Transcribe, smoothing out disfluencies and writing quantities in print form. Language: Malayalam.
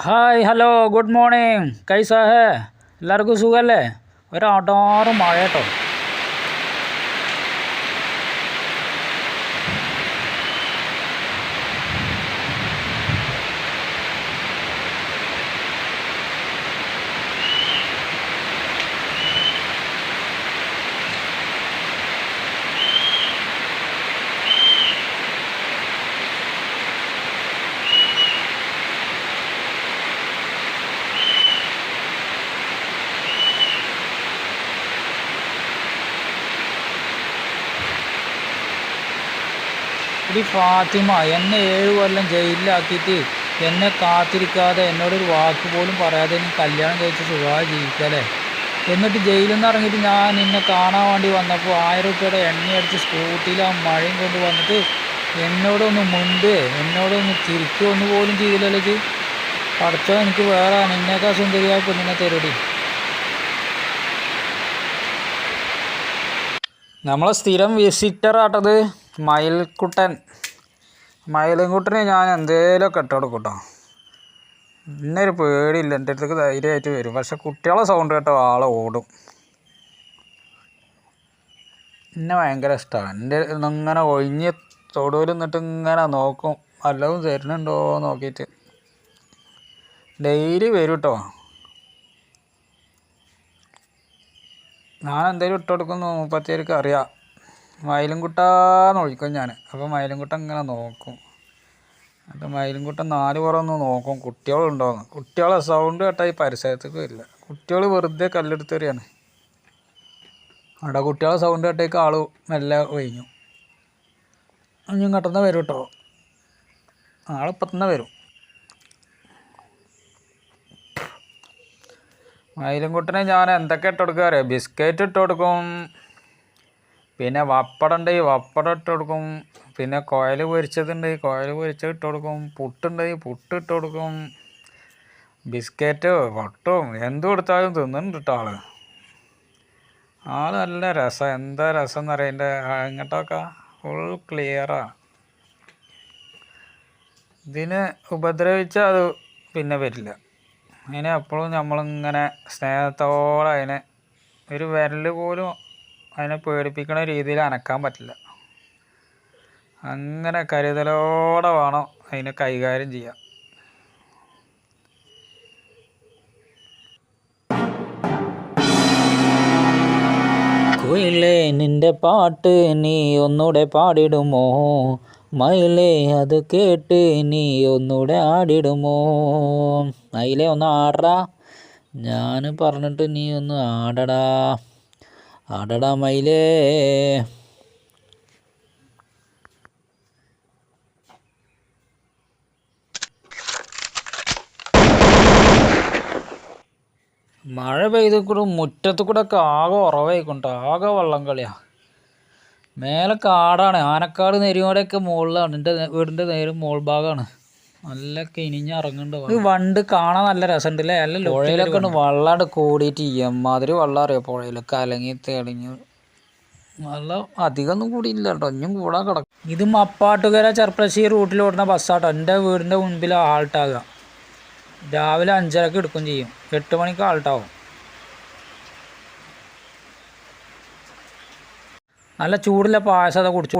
ഹായ് ഹലോ ഗുഡ് മോർണിംഗ് കൈസാ ഹേ എല്ലാവർക്കും സുഖമല്ലേ? ഒരാടാറ് മഴ കേട്ടോ. ഈ ഫാത്തിമ എന്നെ 7 കൊല്ലം ജയിലിലാക്കിയിട്ട് എന്നെ കാത്തിരിക്കാതെ എന്നോടൊരു വാക്ക് പോലും പറയാതെ നീ കല്യാണം കഴിച്ച് സുഖമായി ജീവിക്കല്ലേ. എന്നിട്ട് ജയിലിൽ നിന്ന് ഇറങ്ങിയിട്ട് ഞാൻ നിന്നെ കാണാൻ വേണ്ടി വന്നപ്പോൾ 1000 രൂപയുടെ എണ്ണയടിച്ച് സ്കൂട്ടിയിൽ ആ മഴയും കൊണ്ട് വന്നിട്ട് എന്നോടൊന്ന് എന്നോടൊന്ന് ചിരിക്കുകയൊന്നു പോലും ചെയ്തില്ലല്ലോ ജി. പഠിച്ചോ, എനിക്ക് വേറെ നിന്നേക്കാൾ സുന്ദരിയായ പെണ്ണിനെ തരുടി. നമ്മളെ സ്ഥിരം വിസിറ്റർ ആട്ടത് മയിൽക്കുട്ടന് ഞാൻ എന്തേലുമൊക്കെ ഇട്ട് കൊടുക്കും കേട്ടോ. ഇന്നൊരു പേടിയില്ല, എൻ്റെ അടുത്തേക്ക് ധൈര്യമായിട്ട് വരും. പക്ഷെ കുട്ടികളെ സൗണ്ട് കേട്ടോ ആളെ ഓടും. എന്നെ ഭയങ്കര ഇഷ്ടമാണ്. എൻ്റെ ഇങ്ങനെ ഒഴിഞ്ഞ് തൊടുവിൽ നിന്നിട്ട് ഇങ്ങനെ നോക്കും വല്ലതും തരുന്നുണ്ടോ നോക്കിയിട്ട്. ഡെയിലി വരും കേട്ടോ. ഞാൻ എന്തേലും ഇട്ട് കൊടുക്കുന്നു മുപ്പത്തിയേർക്ക് അറിയാം. മയിലുംകുട്ടാന്ന് വിളിക്കും ഞാൻ. അപ്പോൾ മയിലുംകുട്ടൻ ഇങ്ങനെ നോക്കും. അപ്പോൾ മയിലുംകുട്ടൻ 4 പുറമൊന്ന് നോക്കും കുട്ടികളുണ്ടോയെന്ന്. കുട്ടികളെ സൗണ്ട് കേട്ടാൽ ഈ പരിസരത്തേക്ക് വരില്ല. കുട്ടികൾ വെറുതെ കല്ലെടുത്തെറിയാണ്. അവിടെ കുട്ടികളെ സൗണ്ട് കേട്ടേക്ക് ആൾ മെല്ലെ ഒഴിഞ്ഞു. ഇനി ഇങ്ങോട്ടന്നെ വരും കേട്ടോ. ആളിപ്പം തന്നെ വരും. മയിലുംകുട്ടനെ ഞാൻ എന്തൊക്കെ ഇട്ട് കൊടുക്കുക അറിയാം? ബിസ്ക്കറ്റ് ഇട്ട് കൊടുക്കും, പിന്നെ പപ്പടം ഉണ്ടെങ്കിൽ പപ്പടം ഇട്ട് കൊടുക്കും, പിന്നെ കുഴൽ പൊരിച്ചതുണ്ടെങ്കിൽ കുഴൽ പൊരിച്ചത് ഇട്ട് കൊടുക്കും, പുട്ടുണ്ടെങ്കിൽ പുട്ട് ഇട്ട് കൊടുക്കും, ബിസ്ക്കറ്റോ പൊട്ടും എന്ത് കൊടുത്താലും തിന്നുന്നുണ്ട് കേട്ടോ ആള്. നല്ല രസം. എന്താ രസം എന്നറിയാം. എൻ്റെ ഇങ്ങോട്ടൊക്കെ ഫുൾ ക്ലിയറാണ്. ഇതിനെ ഉപദ്രവിച്ചാൽ അത് പിന്നെ വരില്ല. അതിനെ എപ്പോഴും നമ്മളിങ്ങനെ സ്നേഹത്തോടെ അതിനെ ഒരു വിരൽ പോലും അതിനെ പേടിപ്പിക്കുന്ന രീതിയിൽ അനക്കാൻ പറ്റില്ല. അങ്ങനെ കരുതലോടെ വേണം അതിനെ കൈകാര്യം ചെയ്യാൻ. കുയിലേ നിന്റെ പാട്ട് നീ ഒന്നൂടെ പാടിടുമോ? മയിലേ അത് കേട്ട് നീ ഒന്നൂടെ ആടിടുമോ? മയിലേ ഒന്ന് ആടടാ, ഞാൻ പറഞ്ഞിട്ട് നീ ഒന്ന് ആടടാ, ആടടാ മയിലേ. മഴ പെയ്ത് കൂടെ മുറ്റത്ത് കൂടെ ഒക്കെ ആകെ ഉറവായിക്കൊണ്ടോ. ആകെ വള്ളം കളിയാണ്. മേലെ കാടാണ്. ആനക്കാട് നെരിയോടെയൊക്കെ മുകളിലാണ്. എൻ്റെ വീടിൻ്റെ നേരെ മോൾ ഭാഗമാണ്. നല്ല കിനിഞ്ഞിറങ്ങുന്നുണ്ട്. ഇത് വണ്ട് കാണാൻ നല്ല രസമുണ്ട് അല്ലേ? അല്ല പുഴയിലൊക്കെ ഉണ്ട് വെള്ളമാണ് കൂടിയിട്ട്. എമ്മാതിരി വെള്ളം അറിയാം പുഴയിലൊക്കെ അലങ്ങി തെളിഞ്ഞ്. വെള്ളം അധികമൊന്നും കൂടിയില്ല കേട്ടോ, ഇനിയും കൂടാൻ കിടക്കും. ഇത് മപ്പാട്ടുകര ചെർപ്പളശ്ശേരി റൂട്ടിലോടുന്ന ബസ്സാട്ടോ. എൻ്റെ വീടിൻ്റെ മുൻപിൽ ആൾട്ടാകുക. രാവിലെ 5:30 എടുക്കും ചെയ്യും. 8 മണിക്ക് ആൾട്ടാവും. നല്ല ചൂടുള്ള പായസം കുടിച്ചു.